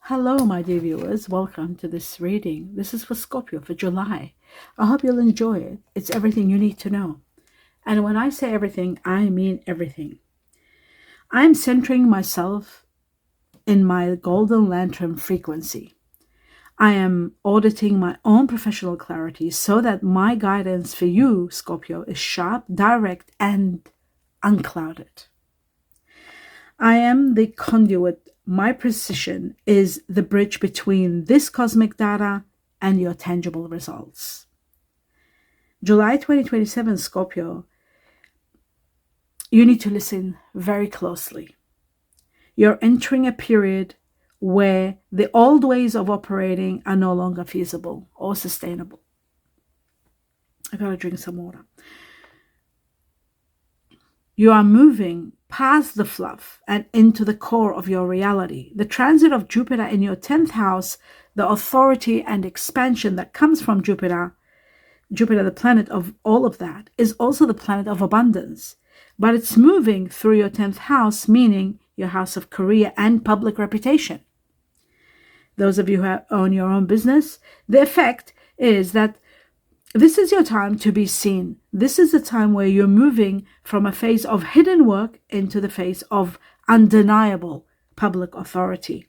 Hello, my dear viewers. Welcome to this reading. This is for Scorpio for July. I hope you'll enjoy it. It's everything you need to know. And when I say everything, I mean everything. I'm centering myself in my golden lantern frequency. I am auditing my own professional clarity so that my guidance for you, Scorpio, is sharp, direct, and unclouded. I am the conduit. My precision is the bridge between this cosmic data and your tangible results. July 2027, Scorpio, you need to listen very closely. You're entering a period where the old ways of operating are no longer feasible or sustainable. I gotta drink some water. You are moving past the fluff and into the core of your reality. The transit of Jupiter in your 10th house, the authority and expansion that comes from Jupiter, the planet of all of that, is also the planet of abundance. But it's moving through your 10th house, meaning your house of career and public reputation. Those of you who own your own business, the effect is that this is your time to be seen. This is the time where you're moving from a phase of hidden work into the phase of undeniable public authority.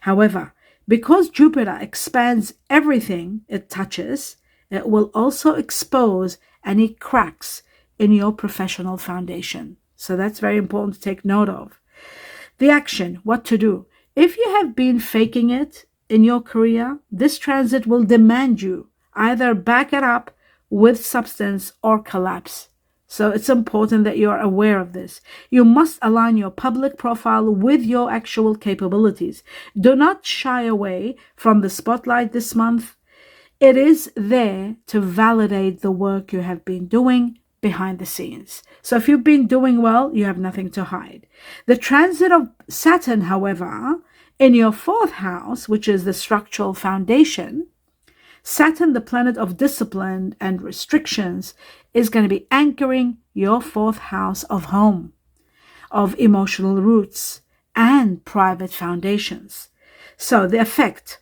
However, because Jupiter expands everything it touches, it will also expose any cracks in your professional foundation. So that's very important to take note of. The action, what to do. If you have been faking it in your career, this transit will demand you either back it up with substance or collapse. So it's important that you're aware of this. You must align your public profile with your actual capabilities. Do not shy away from the spotlight this month. It is there to validate the work you have been doing behind the scenes. So if you've been doing well, you have nothing to hide. The transit of Saturn, however, in your 4th house, which is the structural foundation, Saturn, the planet of discipline and restrictions, is going to be anchoring your 4th house of home, of emotional roots and private foundations. So the effect,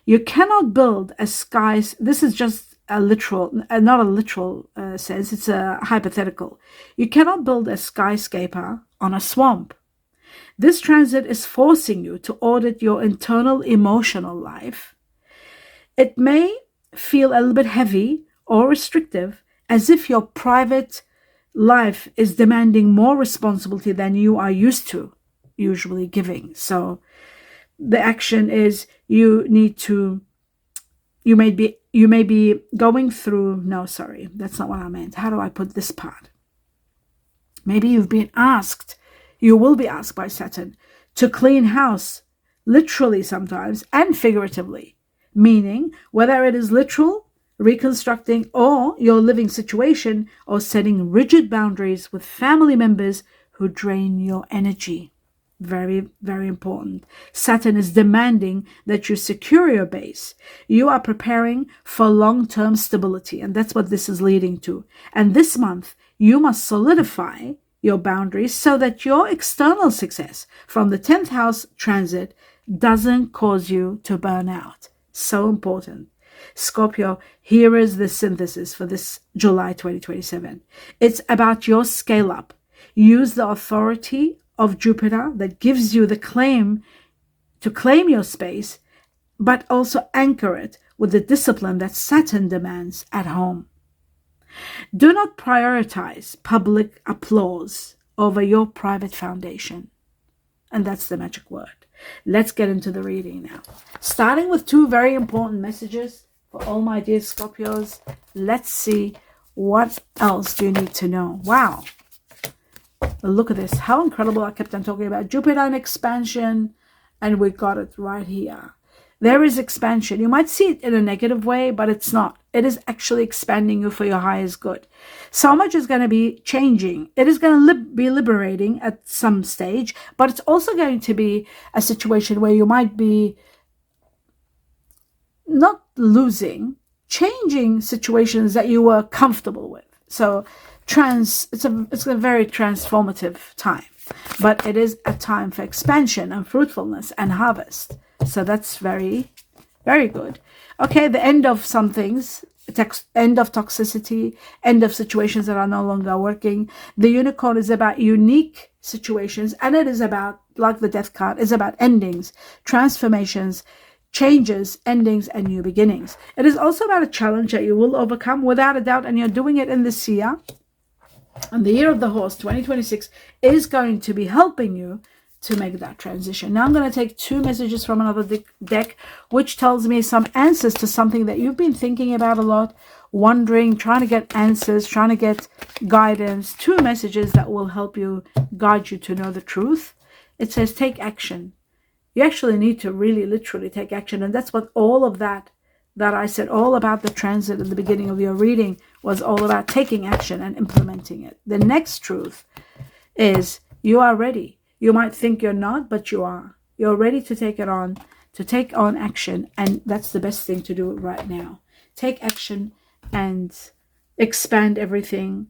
you cannot build a sky. This is just a literal, not a literal sense, it's a hypothetical. You cannot build a skyscraper on a swamp. This transit is forcing you to audit your internal emotional life. It may feel a little bit heavy or restrictive, as if your private life is demanding more responsibility than you are used to usually giving. So the action is you may be going through, no, sorry, that's not what I meant. How do I put this part? Maybe you've been asked, you will be asked by Saturn to clean house, literally sometimes, and figuratively. Meaning, whether it is literal, reconstructing, or your living situation, or setting rigid boundaries with family members who drain your energy. Very, very important. Saturn is demanding that you secure your base. You are preparing for long-term stability, and that's what this is leading to. And this month, you must solidify your boundaries so that your external success from the 10th house transit doesn't cause you to burn out. So important. Scorpio, here is the synthesis for this July 2027. It's about your scale up. Use the authority of Jupiter that gives you the claim to claim your space, but also anchor it with the discipline that Saturn demands at home. Do not prioritize public applause over your private foundation. And that's the magic word. Let's get into the reading now. Starting with 2 very important messages for all my dear Scorpios. Let's see what else do you need to know. Wow. Look at this. How incredible. I kept on talking about Jupiter and expansion, and we got it right here. There is expansion. You might see it in a negative way, but it's not. It is actually expanding you for your highest good. So much is going to be changing. It is going to be liberating at some stage, but it's also going to be a situation where you might be not losing, changing situations that you were comfortable with. So it's a very transformative time. But it is a time for expansion and fruitfulness and harvest. So that's very, very good. Okay, the end of some things, end of toxicity, end of situations that are no longer working. The unicorn is about unique situations, and it is about, like the death card, is about endings, transformations, changes, endings, and new beginnings. It is also about a challenge that you will overcome without a doubt, and you're doing it in this year. And the year of the horse, 2026, is going to be helping you to make that transition. Now I'm going to take 2 messages from another deck, which tells me some answers to something that you've been thinking about a lot, wondering, trying to get answers, trying to get guidance. 2 messages that will help you, guide you to know the truth. It says, take action. You actually need to really literally take action. And that's what all of that I said, all about the transit at the beginning of your reading, was all about taking action and implementing it. The next truth is you are ready. You might think you're not, but you are. You're ready to take it on, to take on action. And that's the best thing to do right now. Take action and expand everything,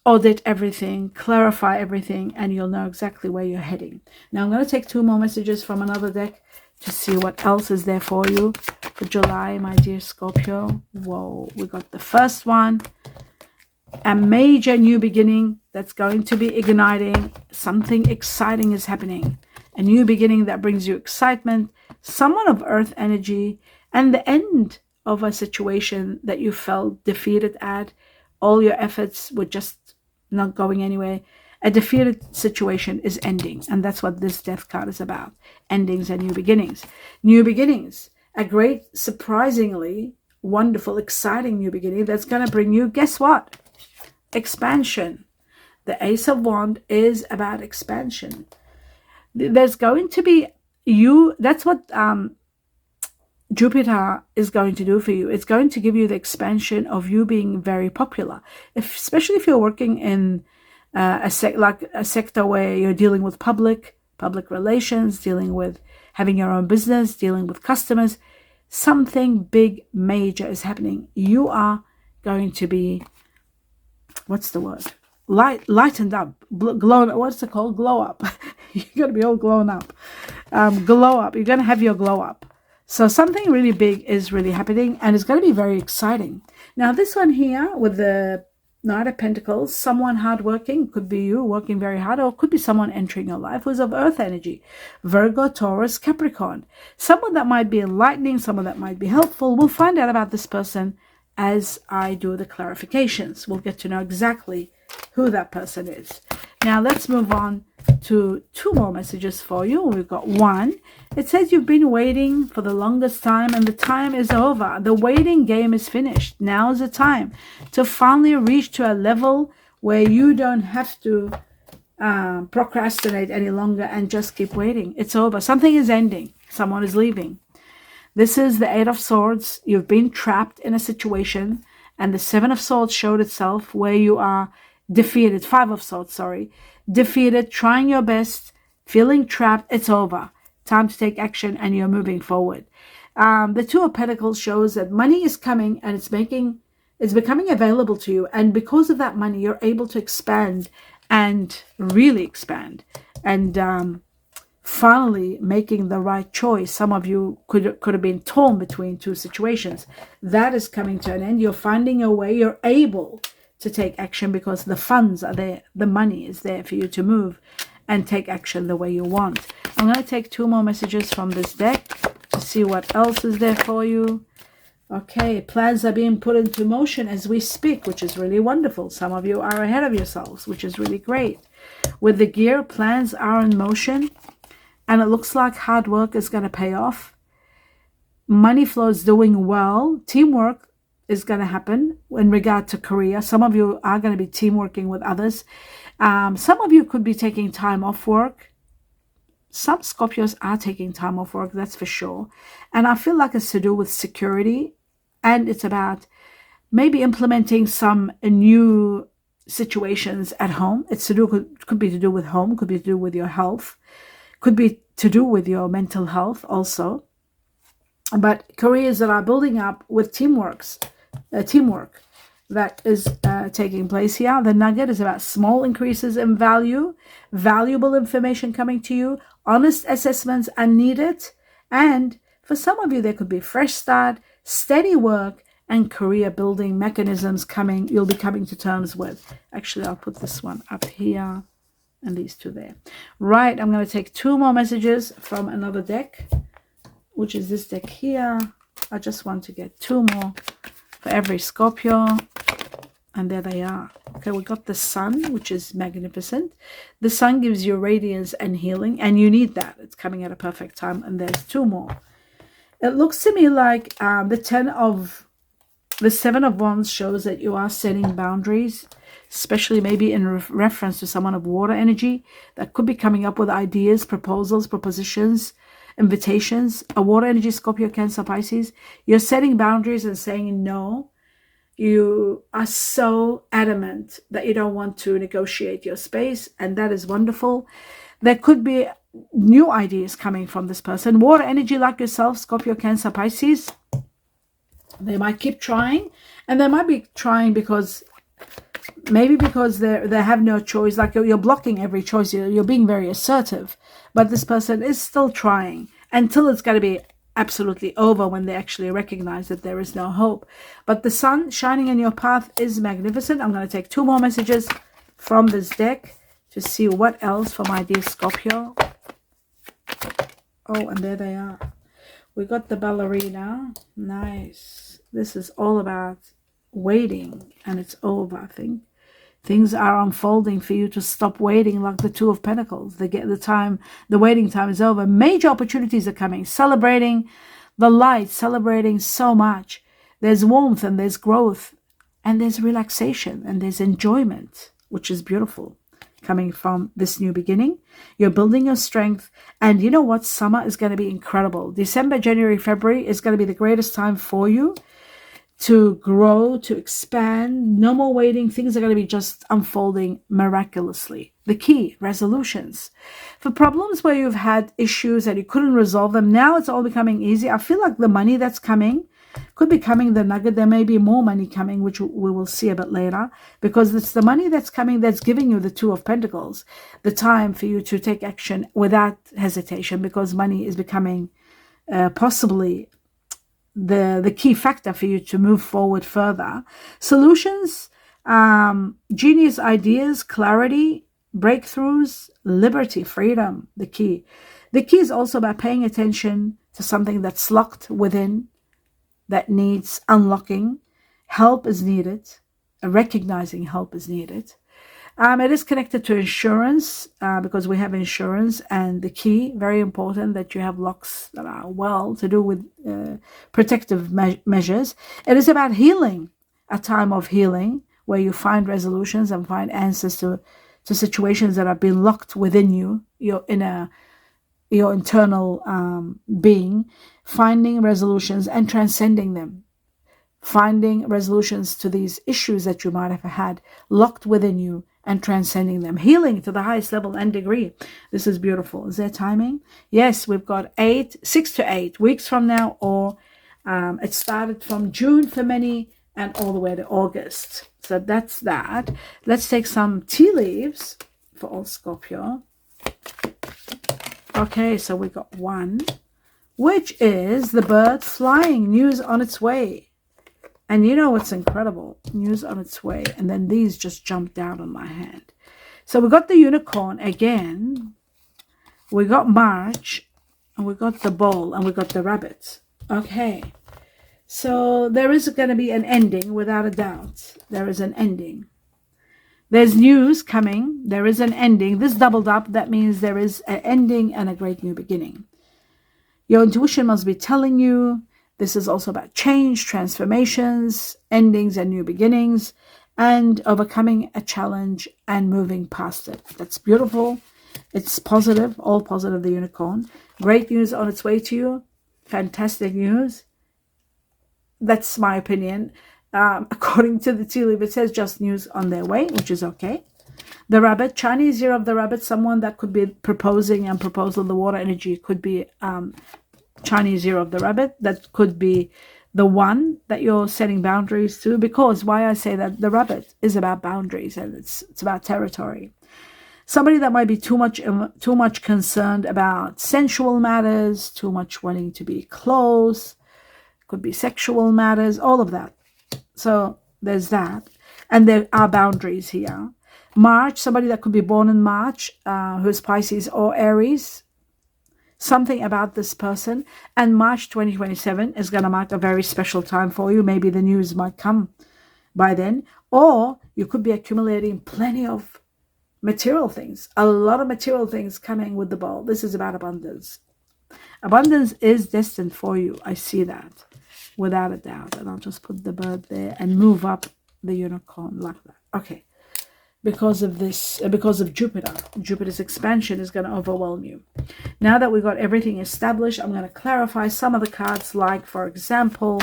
audit everything, clarify everything, and you'll know exactly where you're heading. Now I'm going to take 2 more messages from another deck to see what else is there for you for July, my dear Scorpio. Whoa, we got the first one. A major new beginning that's going to be igniting. Something exciting is happening. A new beginning that brings you excitement, someone of earth energy, and the end of a situation that you felt defeated at. All your efforts were just not going anywhere. A defeated situation is ending, and that's what this death card is about. Endings and new beginnings. New beginnings. A great, surprisingly wonderful, exciting new beginning that's going to bring you, guess what? Expansion. The Ace of Wands is about expansion. There's going to be that's what Jupiter is going to do for you. It's going to give you the expansion of you being very popular, especially if you're working in a sector where you're dealing with public relations, dealing with having your own business, dealing with customers. Something big, major is happening. You are going to be, what's the word? Lightened up, glow. What's it called? Glow up. You're going to be all blown up. Glow up. You're going to have your glow up. So something really big is really happening, and it's going to be very exciting. Now, this one here with the Knight of Pentacles, someone hardworking, could be you working very hard, or could be someone entering your life who's of earth energy. Virgo, Taurus, Capricorn. Someone that might be enlightening, someone that might be helpful. We'll find out about this person as I do the clarifications. We'll get to know exactly who that person is. Now let's move on to 2 more messages for you. We've got 1. It says you've been waiting for the longest time, and the time is over. The waiting game is finished. Now is the time to finally reach to a level where you don't have to procrastinate any longer and just keep waiting. It's over. Something is ending. Someone is leaving. This is the 8 of Swords. You've been trapped in a situation, and the 7 of Swords showed itself where you are defeated. 5 of Swords, sorry. Defeated, trying your best, feeling trapped. It's over. Time to take action, and you're moving forward. The 2 of Pentacles shows that money is coming, and it's becoming available to you. And because of that money, you're able to expand and really expand. And finally making the right choice. Some of you could have been torn between 2 situations. That is coming to an end. You're finding a way. You're able to take action because the funds are there. The money is there for you to move and take action the way you want. I'm going to take 2 more messages from this deck to see what else is there for you. Okay, plans are being put into motion as we speak, which is really wonderful. Some of you are ahead of yourselves, which is really great. With the gear, plans are in motion, and it looks like hard work is going to pay off. Money flow is doing well. Teamwork is going to happen in regard to career. Some of you are going to be teamworking with others. Some of you could be taking time off work. Some Scorpios are taking time off work, that's for sure. And I feel like it's to do with security, and it's about maybe implementing some new situations at home. It's to do, could be to do with home, could be to do with your health, could be to do with your mental health also. But careers that are building up with teamwork. that is taking place here. The nugget is about small increases in value, valuable information coming to you, honest assessments are needed, and for some of you, there could be fresh start, steady work, and career building mechanisms coming. You'll be coming to terms with. Actually, I'll put this one up here and these two there. Right, I'm going to take 2 more messages from another deck, which is this deck here. I just want to get 2 more for every Scorpio. And there they are. Okay, we got the sun, which is magnificent. The sun gives you radiance and healing, and you need that. It's coming at a perfect time. And there's 2 more. It looks to me like the 7 of Wands shows that you are setting boundaries, especially maybe in reference to someone of water energy that could be coming up with ideas, proposals, propositions, invitations. A water energy, Scorpio, Cancer, Pisces. You're setting boundaries and saying no. You are so adamant that you don't want to negotiate your space, and that is wonderful. There could be new ideas coming from this person. Water energy like yourself, Scorpio, Cancer, Pisces. They might keep trying, and they might be trying because they have no choice. Like you're blocking every choice. You're being very assertive, but this person is still trying until it's going to be absolutely over, when they actually recognize that there is no hope. But the sun shining in your path is magnificent. I'm going to take 2 more messages from this deck to see what else for my dear Scorpio. Oh, and there they are. We got the ballerina. Nice. This is all about waiting, and it's over, I think. Things are unfolding for you to stop waiting, like the 2 of Pentacles. The waiting time is over. Major opportunities are coming. Celebrating the light, celebrating so much. There's warmth, and there's growth, and there's relaxation, and there's enjoyment, which is beautiful, coming from this new beginning. You're building your strength, and you know what? Summer is going to be incredible. December, January, February is going to be the greatest time for you to grow, to expand. No more waiting. Things are going to be just unfolding miraculously. The key, resolutions. For problems where you've had issues and you couldn't resolve them, now it's all becoming easy. I feel like the money that's coming could be coming, the nugget. There may be more money coming, which we will see a bit later, because it's the money that's coming that's giving you the 2 of Pentacles, the time for you to take action without hesitation, because money is becoming possibly the key factor for you to move forward further. Solutions, genius ideas, clarity, breakthroughs, liberty, freedom, the key. The key is also about paying attention to something that's locked within, that needs unlocking. Help is needed. Recognizing help is needed. It is connected to insurance, because we have insurance, and the key, very important that you have locks that are well to do with protective measures. It is about healing, a time of healing where you find resolutions and find answers to situations that have been locked within you, your internal being, finding resolutions and transcending them. Finding resolutions to these issues that you might have had locked within you and transcending them. Healing to the highest level and degree. This is beautiful. Is there timing? Yes, we've got 6 to 8 weeks from now, or it started from June for many and all the way to August. So that's that. Let's take some tea leaves for all Scorpio. Okay, so we got 1, which is the bird flying, news on its way. And you know what's incredible? News on its way. And then these just jumped out on my hand. So we got the unicorn again. We got March. And we got the bull. And we got the rabbit. Okay. So there is going to be an ending, without a doubt. There is an ending. There's news coming. There is an ending. This doubled up. That means there is an ending and a great new beginning. Your intuition must be telling you. This is also about change, transformations, endings and new beginnings, and overcoming a challenge and moving past it. That's beautiful. It's positive, all positive, the unicorn. Great news on its way to you. Fantastic news. That's my opinion. According to the tea leaf, it says just news on their way, which is okay. The rabbit, Chinese year of the rabbit, someone that could be proposing and proposal, the water energy could be Chinese year of the rabbit. That could be the one that you're setting boundaries to, because why I say that the rabbit is about boundaries and it's about territory. Somebody that might be too much concerned about sensual matters, too much wanting to be close, could be sexual matters, all of that. So there's that. And there are boundaries here. March, somebody that could be born in March, who's Pisces or Aries, something about this person. And March 2027 is going to mark a very special time for you. Maybe the news might come by then. Or you could be accumulating plenty of material things. A lot of material things coming with the ball. This is about abundance. Abundance is destined for you. I see that without a doubt. And I'll just put the bird there and move up the unicorn like that. Okay. Because of this, because of Jupiter, Jupiter's expansion is going to overwhelm you. Now that we've got everything established, I'm going to clarify some of the cards. Like, for example,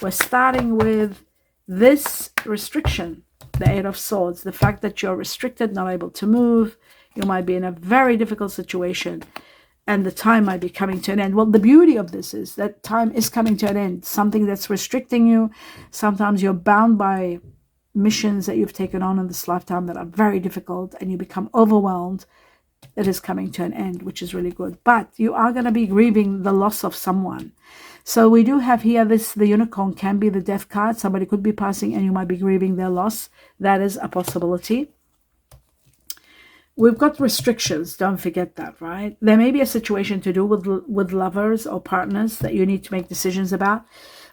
we're starting with this restriction, the Eight of Swords, the fact that you're restricted, not able to move. You might be in a very difficult situation and the time might be coming to an end. Well, the beauty of this is that time is coming to an end. Something that's restricting you. Sometimes you're bound by missions that you've taken on in this lifetime that are very difficult and you become overwhelmed. It is coming to an end, which is really good. But you are going to be grieving the loss of someone. So we do have here the unicorn can be the death card. Somebody could be passing and you might be grieving their loss. That is a possibility. We've got restrictions. Don't forget that, right? There may be a situation to do with lovers or partners that you need to make decisions about.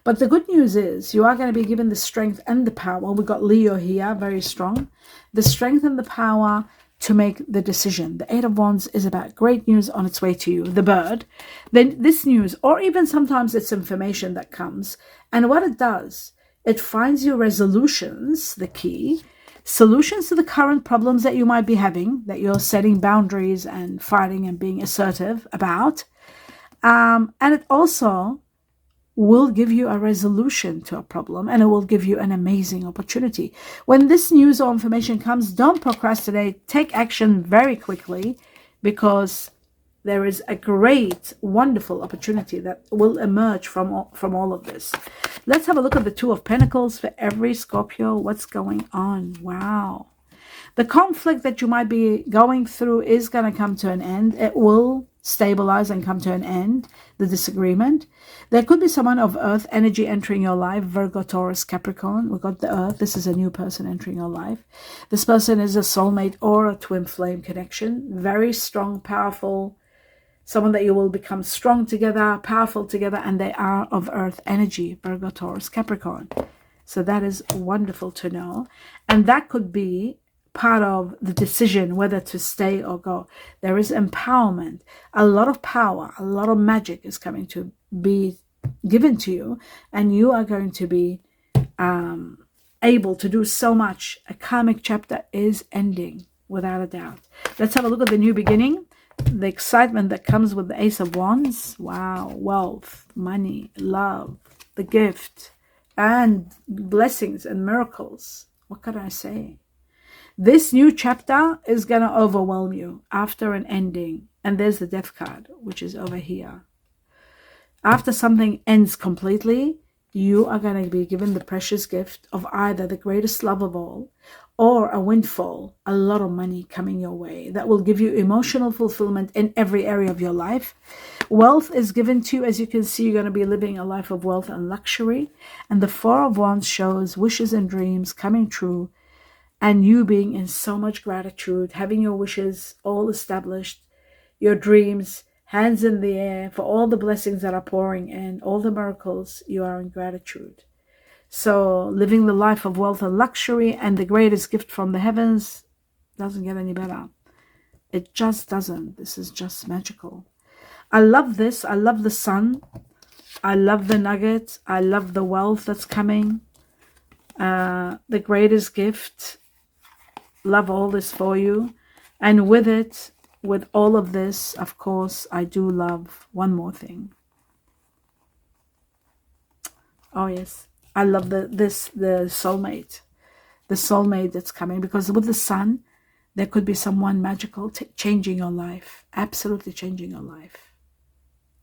But the good news is you are going to be given the strength and the power. We've got Leo here, very strong. The strength and the power to make the decision. The Eight of Wands is about great news on its way to you, the bird. Then this news, or even sometimes it's information that comes. And what it does, it finds you resolutions, the key, solutions to the current problems that you might be having, that you're setting boundaries and fighting and being assertive about. And it also will give you a resolution to a problem, and it will give you an amazing opportunity. When this news or information comes, don't procrastinate. Take action very quickly, because there is a great, wonderful opportunity that will emerge from all of this. Let's have a look at the Two of Pentacles for every Scorpio. What's going on? Wow. The conflict that you might be going through is going to come to an end. It will stabilize and come to an end, the disagreement. There could be someone of earth energy entering your life, Virgo, Taurus, Capricorn. We've got the earth. This is a new person entering your life. This person is a soulmate or a twin flame connection. Very strong, powerful, someone that you will become strong together, powerful together, and they are of earth energy, Virgo, Taurus, Capricorn. So that is wonderful to know. And that could be part of the decision whether to stay or go. There is empowerment, a lot of power, a lot of magic is coming to be given to you, and you are going to be able to do so much. A karmic chapter is ending without a doubt. Let's have a look at the new beginning, the excitement that comes with the Ace of Wands. Wow. Wealth, money, love, the gift, and blessings and miracles. What can I say? This new chapter is going to overwhelm you after an ending. And there's the Death card, which is over here. After something ends completely, you are going to be given the precious gift of either the greatest love of all, or a windfall, a lot of money coming your way that will give you emotional fulfillment in every area of your life. Wealth is given to you. As you can see, you're going to be living a life of wealth and luxury. And the Four of Wands shows wishes and dreams coming true, and you being in so much gratitude, having your wishes all established, your dreams, hands in the air for all the blessings that are pouring in, all the miracles. You are in gratitude. So living the life of wealth and luxury and the greatest gift from the heavens doesn't get any better. It just doesn't. This is just magical. I love this. I love the sun. I love the nugget. I love the wealth that's coming. The greatest gift. Love all this for you. And with it, with all of this, of course, I do love one more thing. Oh, yes. I love the soulmate. The soulmate that's coming. Because with the sun, there could be someone magical changing your life. Absolutely changing your life.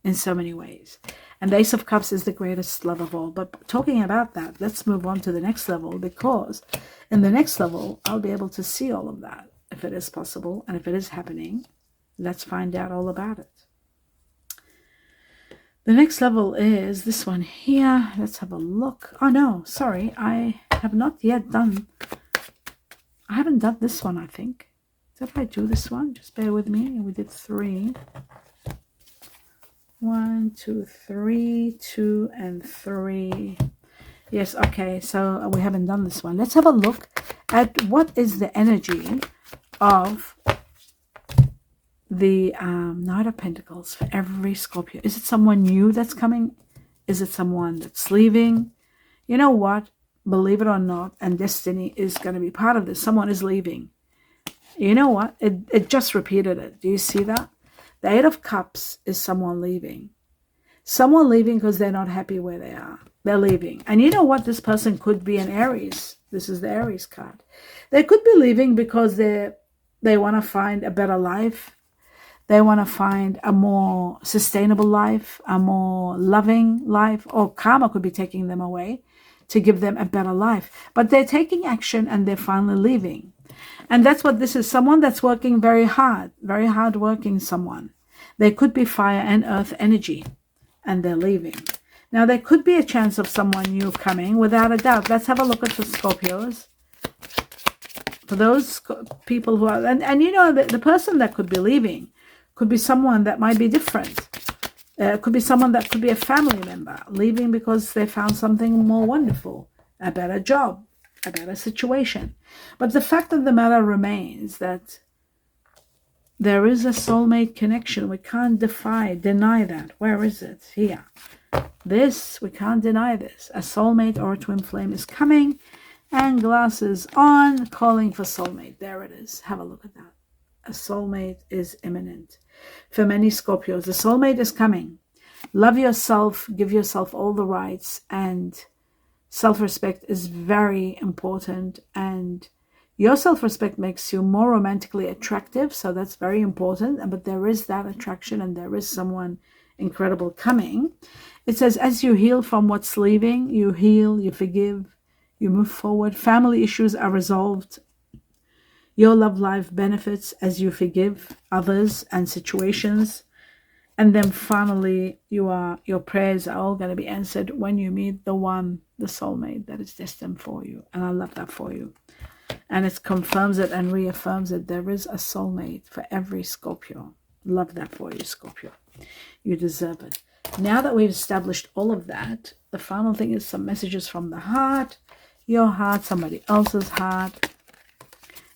in so many ways. And the Ace of Cups is the greatest love of all. But talking about that, let's move on to the next level, because in the next level, I'll be able to see all of that, if it is possible and if it is happening. Let's find out all about it. The next level is this one here. Let's have a look. Oh no, sorry, I have not yet done, I haven't done this one, I think. Did I do this one? Just bear with me. We did 3. 1, 2, 3, 2, and 3. Yes, okay, so we haven't done this one. Let's have a look at what is the energy of the Knight of Pentacles for every Scorpio. Is it someone new that's coming? Is it someone that's leaving? You know what? Believe it or not, and destiny is going to be part of this. Someone is leaving. You know what? It just repeated it. Do you see that? The 8 of Cups is someone leaving. Someone leaving because they're not happy where they are. They're leaving. And you know what? This person could be an Aries. This is the Aries card. They could be leaving because they want to find a better life. They want to find a more sustainable life, a more loving life, or karma could be taking them away to give them a better life. But they're taking action and they're finally leaving. And that's what this is. Someone that's working very hard working someone. They could be fire and earth energy and they're leaving. Now there could be a chance of someone new coming without a doubt. Let's have a look at the Scorpios. For those people who are, and you know, the person that could be leaving could be someone that might be different. Could be someone that could be a family member leaving because they found something more wonderful, a better job, a better situation. But the fact of the matter remains that there is a soulmate connection. We can't deny that. Where is it? Here. This, we can't deny this. A soulmate or a twin flame is coming, and glasses on, calling for soulmate. There it is. Have a look at that. A soulmate is imminent. For many Scorpios, the soulmate is coming. Love yourself, give yourself all the rights, and self-respect is very important. And your self-respect makes you more romantically attractive, so that's very important. But there is that attraction, and there is someone incredible coming. It says, as you heal from what's leaving, you heal, you forgive, you move forward. Family issues are resolved. Your love life benefits as you forgive others and situations. And then finally, your prayers are all going to be answered when you meet the one, the soulmate that is destined for you. And I love that for you. And it confirms it and reaffirms that there is a soulmate for every Scorpio. Love that for you, Scorpio. You deserve it. Now that we've established all of that, the final thing is some messages from the heart, your heart, somebody else's heart.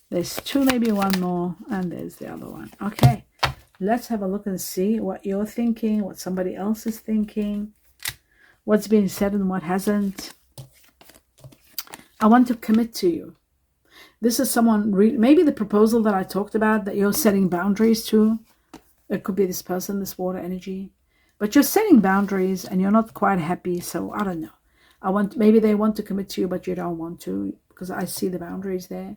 There's 2, maybe 1 more, and there's the other one. Okay, let's have a look and see what you're thinking, what somebody else is thinking, what's being said and what hasn't. I want to commit to you. This is someone, maybe the proposal that I talked about, that you're setting boundaries to. It could be this person, this water energy. But you're setting boundaries and you're not quite happy, so I don't know. Maybe they want to commit to you, but you don't want to, because I see the boundaries there.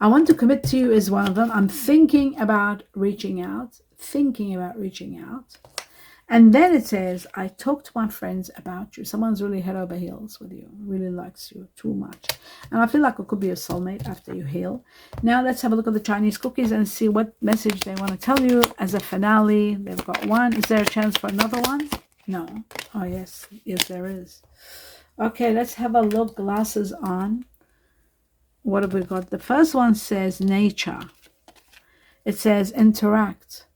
I want to commit to you is one of them. I'm thinking about reaching out. And then it says, I talk to my friends about you. Someone's really head over heels with you, really likes you too much. And I feel like it could be a soulmate after you heal. Now let's have a look at the Chinese cookies and see what message they want to tell you as a finale. They've got 1. Is there a chance for another one? No. Oh, yes. Yes, there is. Okay, let's have a look. Glasses on. What have we got? The first one says nature. It says interact.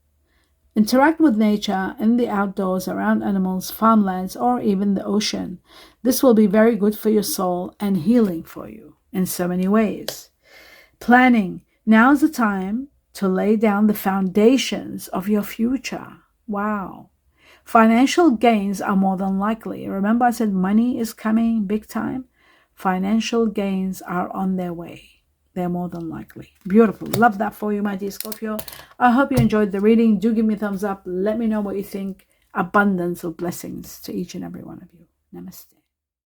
Interact with nature in the outdoors, around animals, farmlands, or even the ocean. This will be very good for your soul and healing for you in so many ways. Planning. Now is the time to lay down the foundations of your future. Wow. Financial gains are more than likely. Remember I said money is coming big time? Financial gains are on their way. They're more than likely. Beautiful. Love that for you, my dear Scorpio. I hope you enjoyed the reading. Do give me a thumbs up. Let me know what you think. Abundance of blessings to each and every one of you. Namaste.